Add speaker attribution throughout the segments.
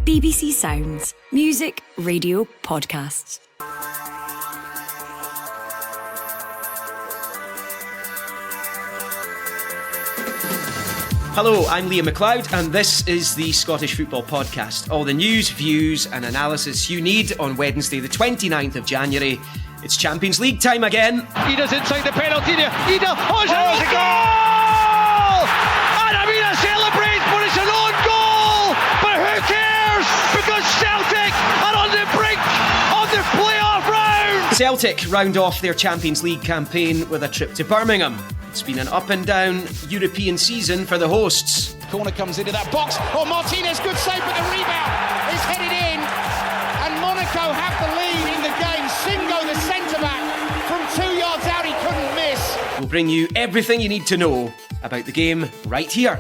Speaker 1: BBC Sounds. Music, radio, podcasts.
Speaker 2: Hello, I'm McLeod, and this is the Scottish Football Podcast. All the news, views and analysis you need on Wednesday the 29th of January. It's Champions League time again.
Speaker 3: Ida's inside the penalty area. Ida, it's a goal! And Amina celebrates, but it's an own goal! But who cares? Because Celtic are on the brink of the playoff round!
Speaker 2: Celtic round off their Champions League campaign with a trip to Birmingham. It's been an up and down European season for the hosts.
Speaker 4: Corner comes into that box. Oh, Martinez, good save, but the rebound is headed in. And Monaco have the lead in the game. Singo, the centre-back, from 2 yards out, he couldn't miss.
Speaker 2: We'll bring you everything you need to know about the game right here.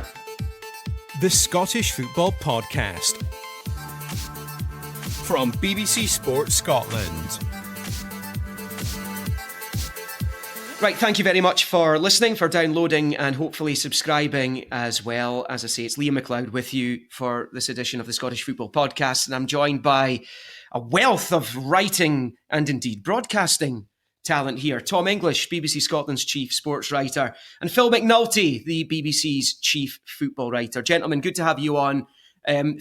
Speaker 5: The Scottish Football Podcast. From BBC Sport Scotland.
Speaker 2: Right, thank you very much for listening, for downloading and hopefully subscribing as well. As I say, it's Liam McLeod with you for this edition of the Scottish Football Podcast, and I'm joined by a wealth of writing and indeed broadcasting talent here. Tom English, BBC Scotland's chief sports writer, and Phil McNulty, the BBC's chief football writer. Gentlemen, good to have you on.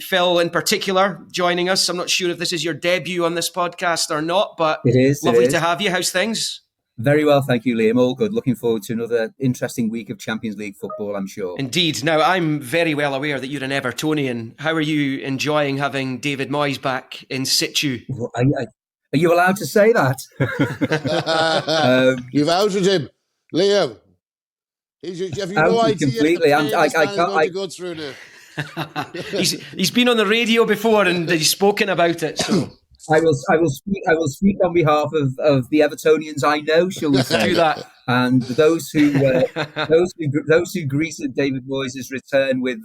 Speaker 2: Phil in particular joining us. I'm not sure if this is your debut on this podcast or not, but
Speaker 6: it is.
Speaker 2: Lovely to have you. How's things?
Speaker 6: Very well, thank you, Liam. All good. Looking forward to another interesting week of Champions League football, I'm sure.
Speaker 2: Indeed. Now, I'm very well aware that you're an Evertonian. How are you enjoying having David Moyes back in situ?
Speaker 6: Are you allowed to say that?
Speaker 7: You've outed him, Liam. Have you no idea?
Speaker 6: Completely. I can't
Speaker 7: go through now.
Speaker 2: He's been on the radio before and he's spoken about it. So.
Speaker 6: I will speak on behalf of the Evertonians I know, shall we say?
Speaker 2: Do that.
Speaker 6: And those who greeted David Moyes' return with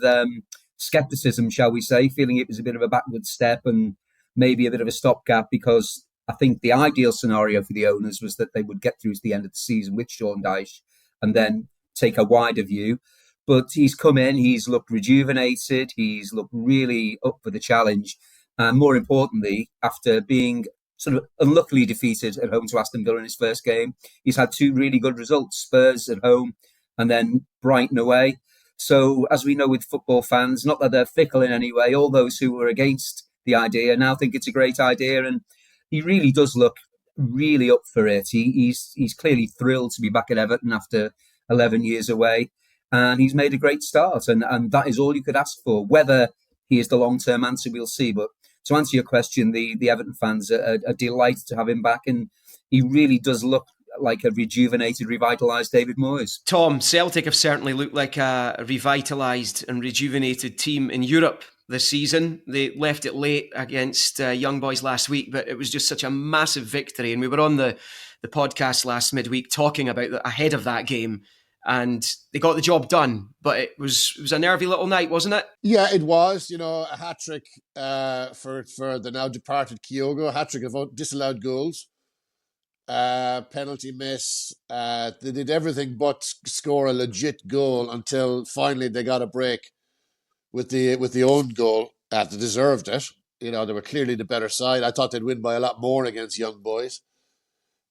Speaker 6: scepticism, shall we say, feeling it was a bit of a backward step and maybe a bit of a stopgap, because I think the ideal scenario for the owners was that they would get through to the end of the season with Sean Dyche and then take a wider view. But he's come in, he's looked rejuvenated, he's looked really up for the challenge. And more importantly, after being sort of unluckily defeated at home to Aston Villa in his first game, he's had two really good results, Spurs at home and then Brighton away. So as we know with football fans, not that they're fickle in any way, all those who were against the idea now think it's a great idea. And he really does look really up for it. He's clearly thrilled to be back at Everton after 11 years away. And he's made a great start. And that is all you could ask for. Whether he is the long-term answer, we'll see. But to answer your question, the Everton fans are delighted to have him back, and he really does look like a rejuvenated, revitalised David Moyes.
Speaker 2: Tom, Celtic have certainly looked like a revitalised and rejuvenated team in Europe this season. They left it late against Young Boys last week, but it was just such a massive victory. And we were on the podcast last midweek talking about ahead of that game. And they got the job done, but it was a nervy little night, wasn't it?
Speaker 7: Yeah, it was. You know, a hat-trick for the now departed Kyogo, a hat-trick of disallowed goals, penalty miss. They did everything but score a legit goal until finally they got a break with the own goal. They deserved it. You know, they were clearly the better side. I thought they'd win by a lot more against Young Boys.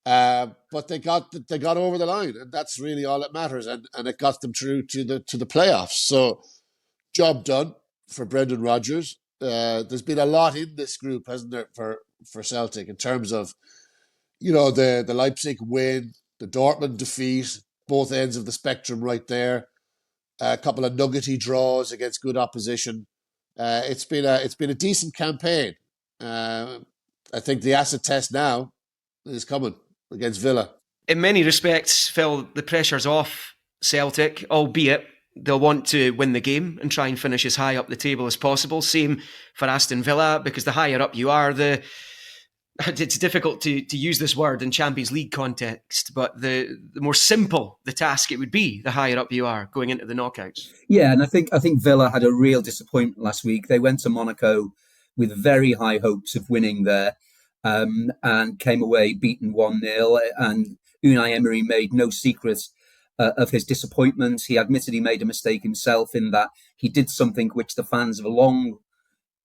Speaker 7: But they got over the line, and that's really all that matters. And it got them through to the playoffs. So, job done for Brendan Rodgers. There's been a lot in this group, hasn't there, for Celtic in terms of, you know, the Leipzig win, the Dortmund defeat, both ends of the spectrum right there. A couple of nuggety draws against good opposition. It's been a decent campaign. I think the acid test now is coming against Villa.
Speaker 2: In many respects, Phil, the pressure's off Celtic, albeit they'll want to win the game and try and finish as high up the table as possible. Same for Aston Villa, because the higher up you are, it's difficult to use this word in Champions League context, but the more simple the task it would be, the higher up you are going into the knockouts.
Speaker 6: Yeah, and I think Villa had a real disappointment last week. They went to Monaco with very high hopes of winning there. And came away beaten 1-0. And Unai Emery made no secret of his disappointment. He admitted he made a mistake himself in that he did something which the fans have long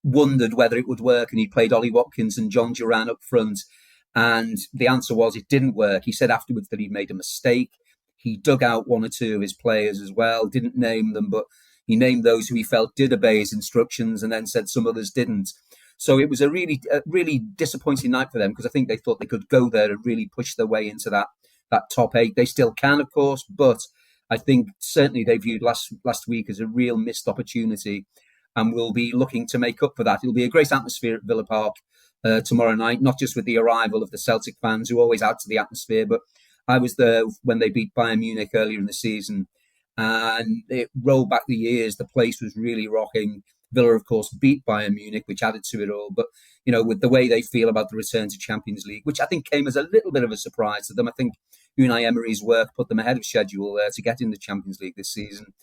Speaker 6: wondered whether it would work, and he played Ollie Watkins and John Duran up front. And the answer was it didn't work. He said afterwards that he made a mistake. He dug out one or two of his players as well, didn't name them, but he named those who he felt did obey his instructions and then said some others didn't. So it was a really disappointing night for them, because I think they thought they could go there and really push their way into that top 8. They still can, of course, but I think certainly they viewed last week as a real missed opportunity, and will be looking to make up for that. It'll be a great atmosphere at Villa Park tomorrow night, not just with the arrival of the Celtic fans who always add to the atmosphere, but I was there when they beat Bayern Munich earlier in the season, and it rolled back the years. The place was really rocking. Villa, of course, beat Bayern Munich, which added to it all. But, with the way they feel about the return to Champions League, which I think came as a little bit of a surprise to them. I think Unai Emery's work put them ahead of schedule to get in the Champions League this season.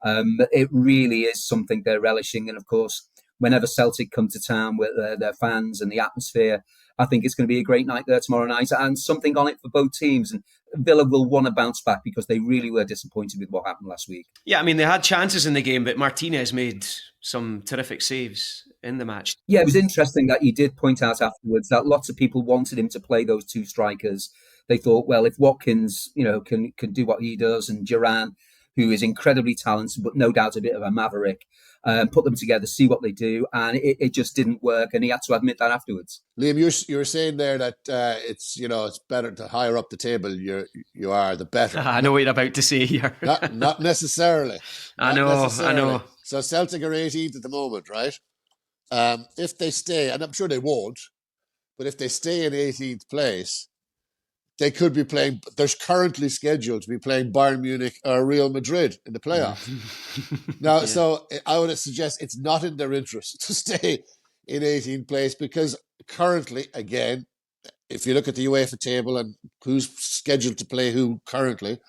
Speaker 6: It really is something they're relishing. And, of course, whenever Celtic come to town with their fans and the atmosphere, I think it's going to be a great night there tomorrow night, and something on it for both teams. And Villa will want to bounce back, because they really were disappointed with what happened last week.
Speaker 2: Yeah, I mean, they had chances in the game, but Martinez made some terrific saves in the match.
Speaker 6: Yeah, it was interesting that you did point out afterwards that lots of people wanted him to play those two strikers. They thought, well, if Watkins, can do what he does, and Duran, who is incredibly talented, but no doubt a bit of a maverick, put them together, see what they do, and it just didn't work, and he had to admit that afterwards.
Speaker 7: Liam, you were saying there that it's better the higher up the table you are, the better.
Speaker 2: I know what you're about to say here.
Speaker 7: not necessarily.
Speaker 2: I know.
Speaker 7: So Celtic are 18th at the moment, right? If they stay, and I'm sure they won't, but if they stay in 18th place, they could be playing. There's currently scheduled to be playing Bayern Munich or Real Madrid in the playoffs. Now, yeah. So I would suggest it's not in their interest to stay in 18th place, because currently, again, if you look at the UEFA table and who's scheduled to play who currently,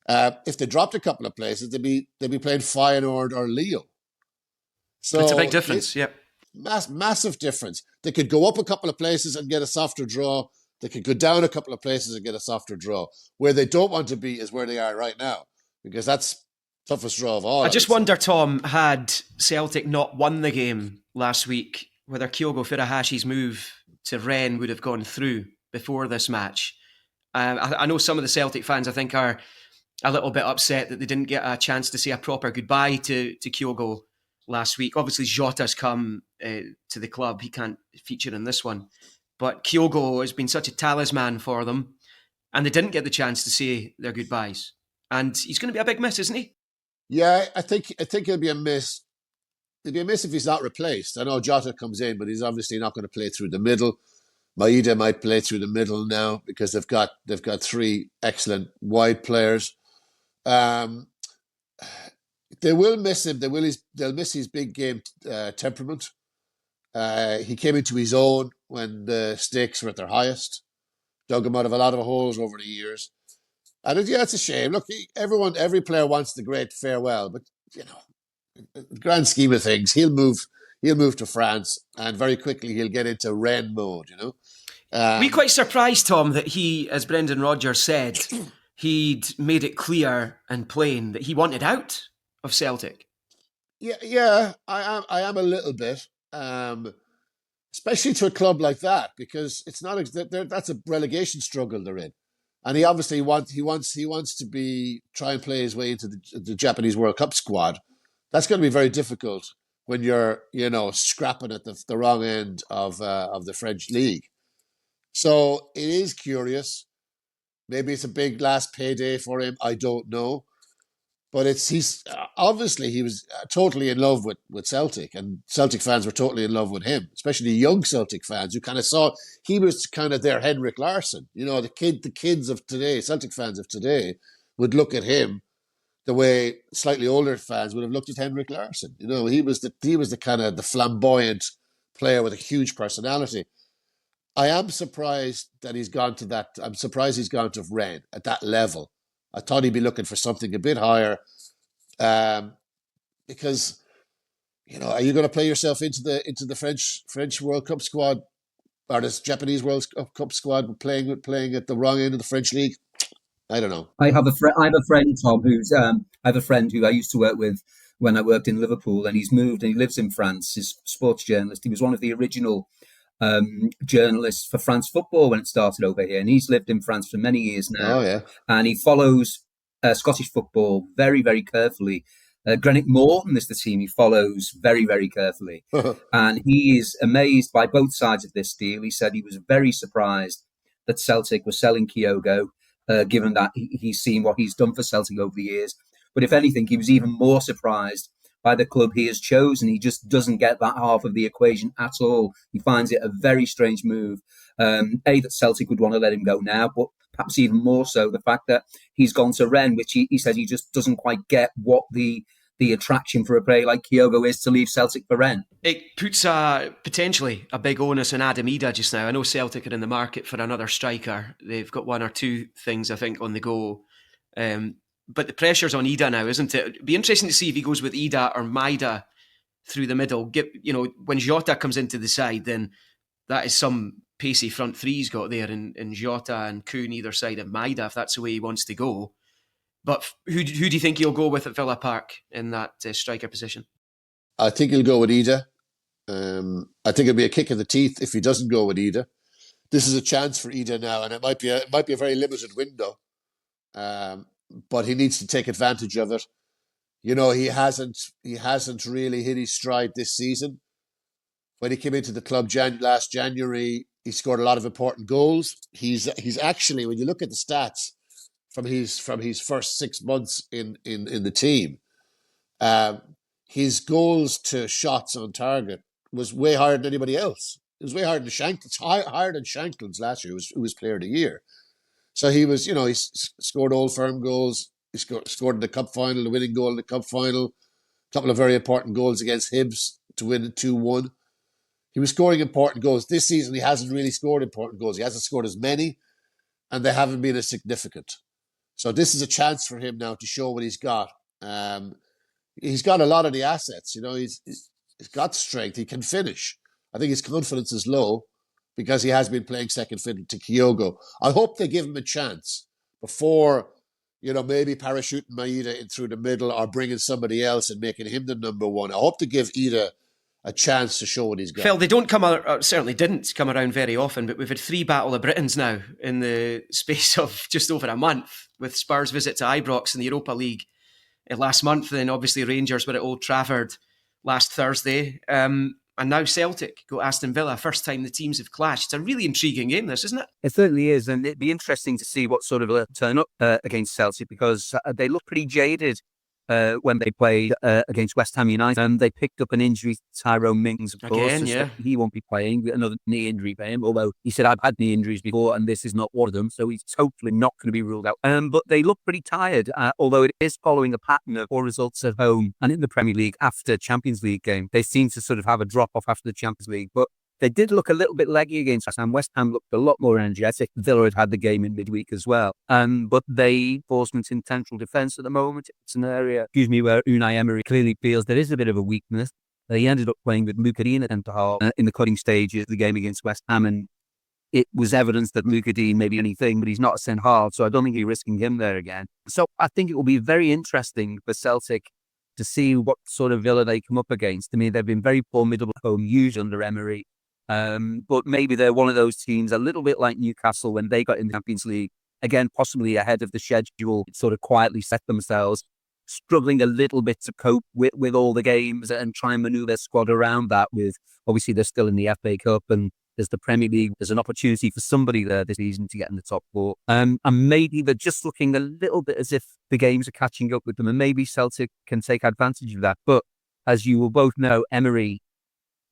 Speaker 7: if they dropped a couple of places, they'd be playing Feyenoord or Lille. So
Speaker 2: it's a big difference. Yep,
Speaker 7: massive difference. They could go up a couple of places and get a softer draw. They could go down a couple of places and get a softer draw. Where they don't want to be is where they are right now, because that's toughest draw of all.
Speaker 2: I just wonder, Tom, had Celtic not won the game last week, whether Kyogo Furahashi's move to Rennes would have gone through before this match. I know some of the Celtic fans, I think, are a little bit upset that they didn't get a chance to say a proper goodbye to Kyogo last week. Obviously, Jota's come to the club. He can't feature in this one. But Kyogo has been such a talisman for them, and they didn't get the chance to say their goodbyes. And he's going to be a big miss, isn't he?
Speaker 7: Yeah, I think he'll be a miss. It'll be a miss if he's not replaced. I know Jota comes in, but he's obviously not going to play through the middle. Maeda might play through the middle now, because they've got 3 excellent wide players. They will miss him. They'll miss his big game temperament. He came into his own when the stakes were at their highest, dug him out of a lot of holes over the years. And it's a shame. Look, every player wants the great farewell, but the grand scheme of things, he'll move to France, and very quickly he'll get into Rennes mode.
Speaker 2: Were you quite surprised, Tom, that he, as Brendan Rodgers said, he'd made it clear and plain that he wanted out of Celtic?
Speaker 7: Yeah, I am a little bit. Especially to a club like that, because it's not that's a relegation struggle they're in, and he obviously wants to try and play his way into the Japanese World Cup squad. That's going to be very difficult when you're scrapping at the wrong end of the French league. So it is curious. Maybe it's a big last payday for him. I don't know. But he's obviously he was totally in love with Celtic, and Celtic fans were totally in love with him, especially young Celtic fans who kind of saw he was kind of their Henrik Larsson. The kids of today, Celtic fans of today, would look at him the way slightly older fans would have looked at Henrik Larsson. He was the kind of the flamboyant player with a huge personality. I am surprised that he's gone to that. I'm surprised he's gone to Rennes at that level. I thought he'd be looking for something a bit higher, because are you going to play yourself into the French World Cup squad, or this Japanese World Cup squad playing at the wrong end of the French league? I don't know.
Speaker 6: I have a friend, Tom, I have a friend who I used to work with when I worked in Liverpool, and he's moved and he lives in France. He's a sports journalist. He was one of the original journalists for France Football when it started over here, and he's lived in France for many years now.
Speaker 7: Oh, yeah.
Speaker 6: And he follows Scottish football very, very carefully. Greenock Morton is the team he follows very, very carefully. And he is amazed by both sides of this deal. He said he was very surprised that Celtic was selling Kyogo, given that he's seen what he's done for Celtic over the years. But if anything, he was even more surprised by the club he has chosen. He just doesn't get that half of the equation at all. He finds it a very strange move. That Celtic would want to let him go now, but perhaps even more so the fact that he's gone to Rennes, which he said he just doesn't quite get what the attraction for a player like Kyogo is to leave Celtic for Rennes.
Speaker 2: It puts potentially a big onus on Adam Ida just now. I know Celtic are in the market for another striker. They've got one or two things, I think, on the go. But the pressure's on Ida now, isn't it? It'd be interesting to see if he goes with Ida or Maida through the middle. When Jota comes into the side, then that is some pacey front three he's got there in Jota and Kuhn either side of Maida, if that's the way he wants to go. But who do you think he'll go with at Villa Park in that striker position?
Speaker 7: I think he'll go with Ida. I think it'll be a kick in the teeth if he doesn't go with Ida. This is a chance for Ida now, and it might be a very limited window. But he needs to take advantage of it. He hasn't really hit his stride this season. When he came into the club last January, he scored a lot of important goals. He's actually, when you look at the stats from his first 6 months in the team, his goals to shots on target was way higher than anybody else. It was way higher than higher than Shankland's last year, who was Player of the Year. So he was, he scored Old Firm goals. He scored in the cup final, the winning goal in the cup final. A couple of very important goals against Hibs to win it 2-1. He was scoring important goals. This season, he hasn't really scored important goals. He hasn't scored as many, and they haven't been as significant. So this is a chance for him now to show what he's got. He's got a lot of the assets. He's got strength. He can finish. I think his confidence is low because he has been playing second fiddle to Kyogo. I hope they give him a chance before, maybe parachuting Maida in through the middle or bringing somebody else and making him the number one. I hope to give Ida a chance to show what he's got.
Speaker 2: Phil, they don't certainly didn't come around very often, but we've had 3 Battle of Britons now in the space of just over a month, with Spurs' visit to Ibrox in the Europa League last month, and then obviously Rangers were at Old Trafford last Thursday. And now Celtic go Aston Villa. First time the teams have clashed. It's a really intriguing game, this, isn't it?
Speaker 8: It certainly is. And it'd be interesting to see what sort of turn up against Celtic, because they look pretty jaded when they played against West Ham United. They picked up an injury to Tyrone Mings, of course.
Speaker 2: Again, yeah.
Speaker 8: He won't be playing. Another knee injury for him, although he said, I've had knee injuries before and this is not one of them. So he's totally not going to be ruled out. But they look pretty tired, although it is following a pattern of poor results at home and in the Premier League after Champions League game. They seem to sort of have a drop-off after the Champions League. But they did look a little bit leggy against West Ham. West Ham looked a lot more energetic. Villa had the game in midweek as well. But they enforcement in central defence at the moment. It's an area, where Unai Emery clearly feels there is a bit of a weakness. They ended up playing with Luca Dean at centre half in the cutting stages of the game against West Ham, and it was evidence that Luca Dean may be anything, but he's not a centre half, so I don't think you're risking him there again. So I think it will be very interesting for Celtic to see what sort of Villa they come up against. I mean, they've been very formidable at home, used under Emery. But maybe they're one of those teams, a little bit like Newcastle when they got in the Champions League, again, possibly ahead of the schedule, sort of quietly set themselves, struggling a little bit to cope with all the games and try and manoeuvre their squad around that. With obviously they're still in the FA Cup and there's the Premier League. There's an opportunity for somebody there this season to get in the top 4. And maybe they're just looking a little bit as if the games are catching up with them, and maybe Celtic can take advantage of that. But as you will both know, Emery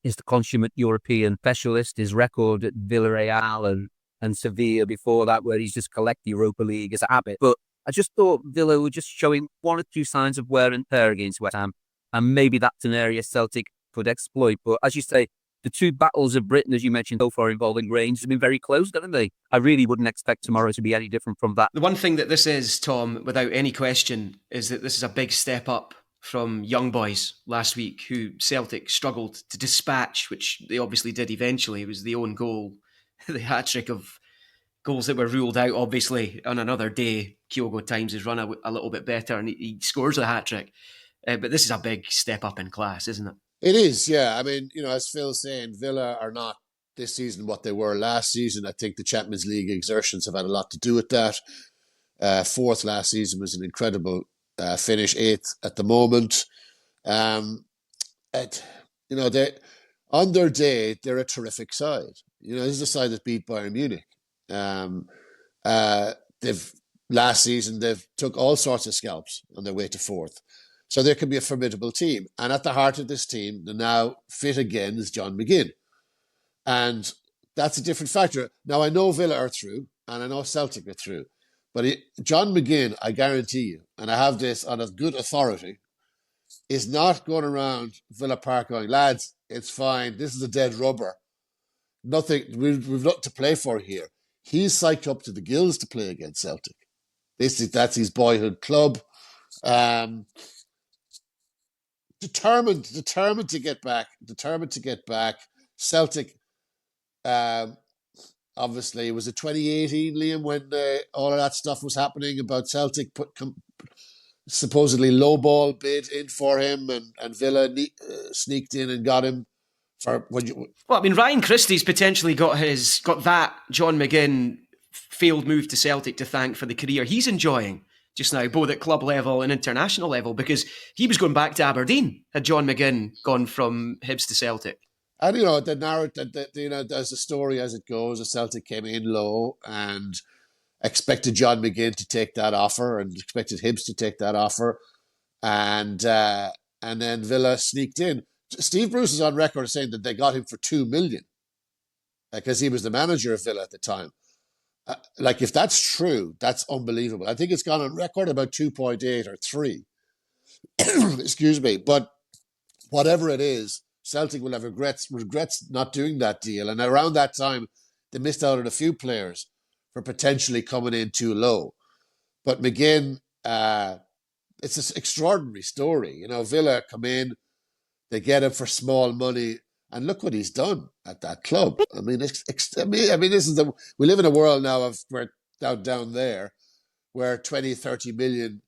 Speaker 8: is the consummate European specialist. His record at Villarreal and Sevilla before that, where he's just collect the Europa League as a habit. But I just thought Villa were just showing 1 or 2 signs of wear and tear against West Ham, and maybe that's an area Celtic could exploit. But as you say, the 2 battles of Britain, as you mentioned so far, involving Rangers, have been very close, haven't they? I really wouldn't expect tomorrow to be any different from that.
Speaker 2: The one thing that this is, Tom, without any question, is that this is a big step up from Young Boys last week, who Celtic struggled to dispatch, which they obviously did eventually. It was the own goal, the hat-trick of goals that were ruled out, obviously, on another day. Kyogo times his run a little bit better, and he scores a hat-trick. But this is a big step up in class, isn't it?
Speaker 7: It is, yeah. I mean, as Phil's saying, Villa are not this season what they were last season. I think the Champions League exertions have had a lot to do with that. Fourth last season was an incredible finish. Eighth at the moment. They on their day, they're a terrific side. This is a side that beat Bayern Munich. Last season they've took all sorts of scalps on their way to fourth. So there can be a formidable team. And at the heart of this team, the now fit again, is John McGinn. And that's a different factor. Now, I know Villa are through, and I know Celtic are through. But John McGinn, I guarantee you, and I have this on a good authority, is not going around Villa Park going, lads, it's fine. This is a dead rubber. Nothing. We've nothing to play for here. He's psyched up to the gills to play against Celtic. That's his boyhood club. Determined to get back. Celtic, obviously, was it 2018, Liam, when all of that stuff was happening about Celtic supposedly lowball bid in for him, and Villa sneaked in and got him for
Speaker 2: Well, I mean, Ryan Christie's potentially got that John McGinn failed move to Celtic to thank for the career he's enjoying just now, both at club level and international level, because he was going back to Aberdeen had John McGinn gone from Hibs to Celtic.
Speaker 7: And the narrative, there's a story as it goes. The Celtic came in low and expected John McGinn to take that offer, and expected Hibs to take that offer, and then Villa sneaked in. Steve Bruce is on record saying that they got him for $2 million because he was the manager of Villa at the time. If that's true, that's unbelievable. I think it's gone on record about 2.8 or 3. Excuse me. But whatever it is, Celtic will have regrets not doing that deal. And around that time, they missed out on a few players for potentially coming in too low. But McGinn, it's an extraordinary story. Villa come in, they get him for small money. And look what he's done at that club. I mean, this is we live in a world now of where down there, where 20, 30 million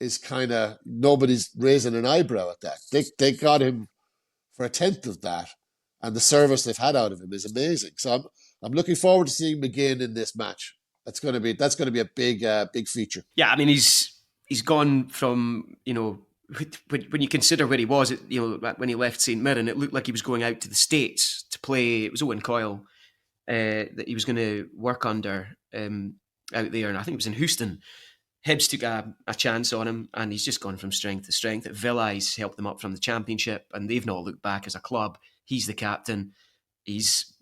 Speaker 7: is kind of nobody's raising an eyebrow at that. They got him for a tenth of that, and the service they've had out of him is amazing. So I'm looking forward to seeing McGinn in this match. That's going to be a big feature.
Speaker 2: Yeah, I mean he's gone from when you consider where he was, when he left St Mirren, it looked like he was going out to the States to play. It was Owen Coyle that he was going to work under out there, and I think it was in Houston. Hibs took a chance on him, and he's just gone from strength to strength. At Villa, he's helped them up from the Championship, and they've not looked back as a club. He's the captain. He's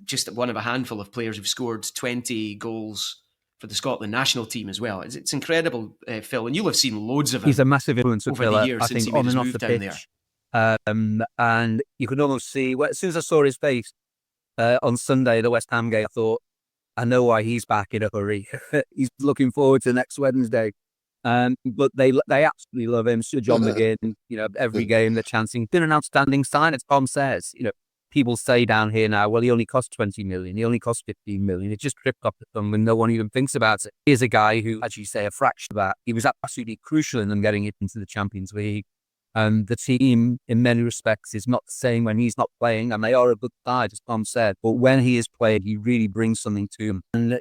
Speaker 2: just one of a handful of players who've scored 20 goals for the Scotland national team as well. It's incredible, Phil, and you'll have seen loads of him.
Speaker 8: He's a massive influence
Speaker 2: over
Speaker 8: Villa,
Speaker 2: the years
Speaker 8: I
Speaker 2: since
Speaker 8: think,
Speaker 2: he
Speaker 8: on
Speaker 2: made
Speaker 8: and
Speaker 2: his
Speaker 8: off the
Speaker 2: move down
Speaker 8: pitch.
Speaker 2: there.
Speaker 8: And you could almost see, as soon as I saw his face on Sunday, the West Ham game, I thought, I know why he's back in a hurry. He's looking forward to next Wednesday. But they absolutely love him. So John McGinn, every game they're chancing. Been an outstanding sign, as Tom says. People say down here now, well, he only cost 20 million. He only cost 15 million. It just tripped up at them and no one even thinks about it. Here's a guy who, as you say, a fraction of that. He was absolutely crucial in them getting it into the Champions League. And the team, in many respects, is not the same when he's not playing. And they are a good side, as Tom said. But when he is playing, he really brings something to them. And,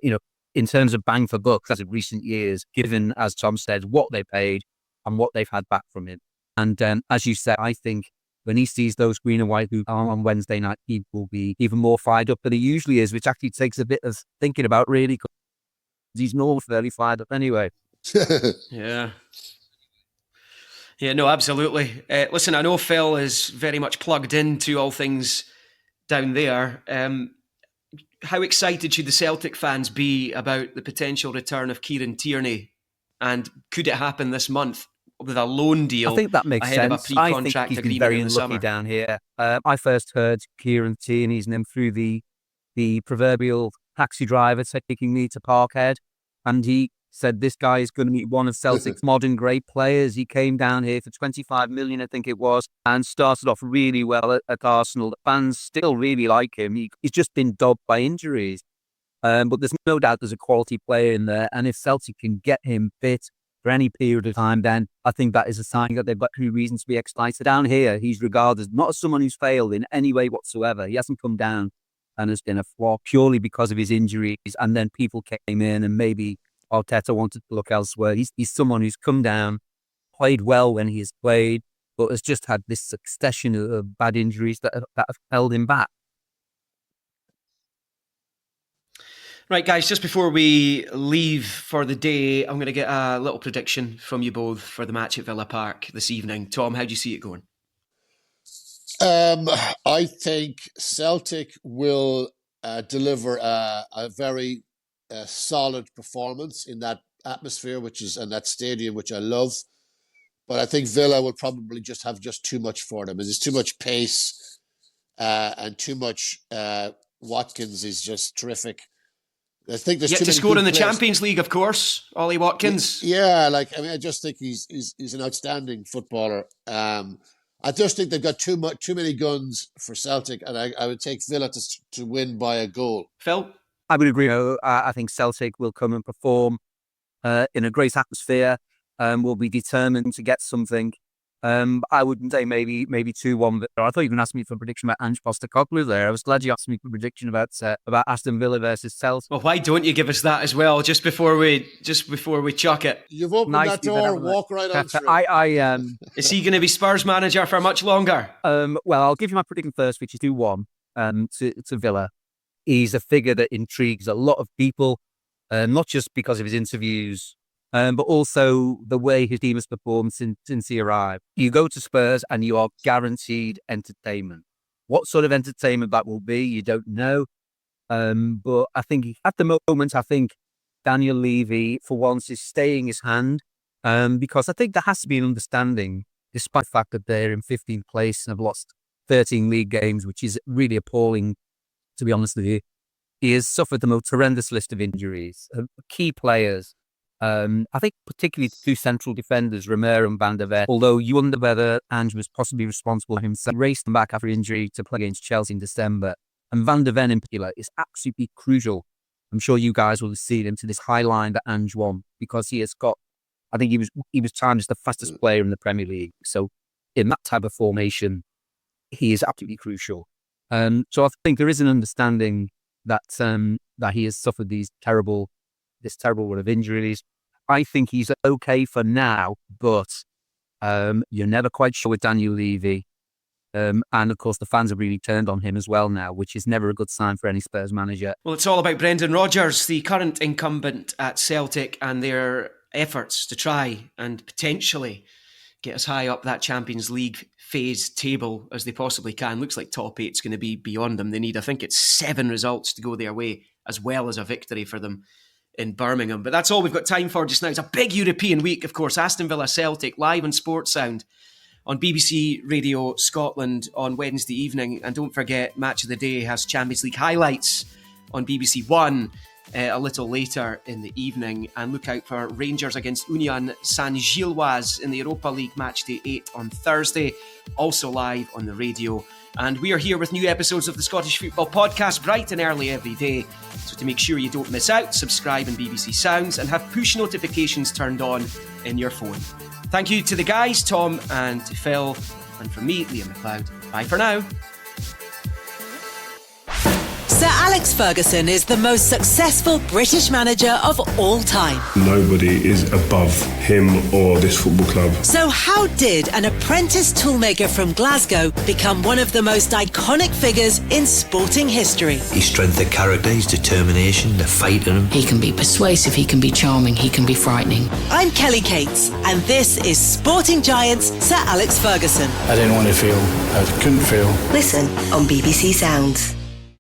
Speaker 8: in terms of bang for buck, as in recent years, given, as Tom said, what they paid and what they've had back from him. And as you said, I think when he sees those green and white boots on Wednesday night, he will be even more fired up than he usually is, which actually takes a bit of thinking about, really, because he's normally fairly fired up anyway.
Speaker 2: Yeah. Yeah, no, absolutely. Listen, I know Phil is very much plugged into all things down there. How excited should the Celtic fans be about the potential return of Kieran Tierney? And could it happen this month with a loan deal?
Speaker 8: I think that makes
Speaker 2: ahead
Speaker 8: sense.
Speaker 2: Of a pre-contract
Speaker 8: I think he's been
Speaker 2: agreement
Speaker 8: very
Speaker 2: in the
Speaker 8: unlucky
Speaker 2: summer?
Speaker 8: down here. I first heard Kieran Tierney's name through the proverbial taxi driver taking me to Parkhead, and he said this guy is going to be one of Celtic's modern great players. He came down here for 25 million, I think it was, and started off really well at Arsenal. The fans still really like him. He's just been dogged by injuries. But there's no doubt there's a quality player in there. And if Celtic can get him fit for any period of time, then I think that is a sign that they've got true reasons to be excited. Down here, he's regarded not as someone who's failed in any way whatsoever. He hasn't come down and has been a flop purely because of his injuries. And then people came in and maybe Arteta wanted to look elsewhere. He's someone who's come down, played well when he has played, but has just had this succession of bad injuries that have held him back.
Speaker 2: Right, guys, just before we leave for the day, I'm going to get a little prediction from you both for the match at Villa Park this evening. Tom, how do you see it going?
Speaker 7: I think Celtic will deliver a very solid performance in that atmosphere, and that stadium, which I love. But I think Villa will probably just have too much for them. There's too much pace and too much. Watkins is just terrific. I think there's
Speaker 2: yet
Speaker 7: too
Speaker 2: to
Speaker 7: many
Speaker 2: score in the
Speaker 7: players.
Speaker 2: Champions League, of course. Ollie Watkins.
Speaker 7: Yeah, I just think he's an outstanding footballer. I just think they've got too many guns for Celtic, and I would take Villa to win by a goal.
Speaker 2: Phil?
Speaker 8: I would agree. I think Celtic will come and perform in a great atmosphere. Will be determined to get something. I wouldn't say maybe 2-1. But I thought you were going to ask me for a prediction about Ange Postecoglou there. I was glad you asked me for a prediction about Aston Villa versus Celtic.
Speaker 2: Well, why don't you give us that as well, just before we chuck it?
Speaker 7: You've opened that door, walk right on through.
Speaker 2: Is he going to be Spurs manager for much longer?
Speaker 8: Well, I'll give you my prediction first, which is 2-1 to Villa. He's a figure that intrigues a lot of people, not just because of his interviews, but also the way his team has performed since he arrived. You go to Spurs and you are guaranteed entertainment. What sort of entertainment that will be, you don't know. But I think at the moment, Daniel Levy, for once, is staying his hand because I think there has to be an understanding, despite the fact that they're in 15th place and have lost 13 league games, which is really appalling, to be honest with you. He has suffered the most horrendous list of injuries. Key players. I think particularly the two central defenders, Romero and Van der Ven, although you wonder whether Ange was possibly responsible himself, raced them back after injury to play against Chelsea in December. And Van der Ven in particular is absolutely crucial. I'm sure you guys will have seen him to this high line that Ange won, because he has got, I think he was timed as the fastest player in the Premier League. So in that type of formation, he is absolutely crucial. So I think there is an understanding that he has suffered this terrible run of injuries. I think he's okay for now, but you're never quite sure with Daniel Levy. And of course, the fans have really turned on him as well now, which is never a good sign for any Spurs manager.
Speaker 2: Well, it's all about Brendan Rodgers, the current incumbent at Celtic, and their efforts to try and potentially get as high up that Champions League phase table as they possibly can. Looks like top 8's going to be beyond them. They need, I think it's 7 results to go their way, as well as a victory for them in Birmingham. But that's all we've got time for just now. It's a big European week, of course. Aston Villa Celtic live on Sports Sound on BBC Radio Scotland on Wednesday evening. And don't forget, Match of the Day has Champions League highlights on BBC One a little later in the evening. And look out for Rangers against Union Saint-Gilloise in the Europa League Match Day 8 on Thursday, also live on the radio. And we are here with new episodes of the Scottish Football Podcast bright and early every day. So to make sure you don't miss out, subscribe on BBC Sounds and have push notifications turned on in your phone. Thank you to the guys, Tom and Phil, and from me, Liam McLeod. Bye for now.
Speaker 9: Sir Alex Ferguson is the most successful British manager of all time.
Speaker 10: Nobody is above him or this football club.
Speaker 9: So how did an apprentice toolmaker from Glasgow become one of the most iconic figures in sporting history?
Speaker 11: His strength of character, his determination, the fight in him.
Speaker 12: He can be persuasive, he can be charming, he can be frightening.
Speaker 9: I'm Kelly Cates, and this is Sporting Giants Sir Alex Ferguson.
Speaker 13: I didn't want to feel, I couldn't feel.
Speaker 14: Listen on BBC Sounds.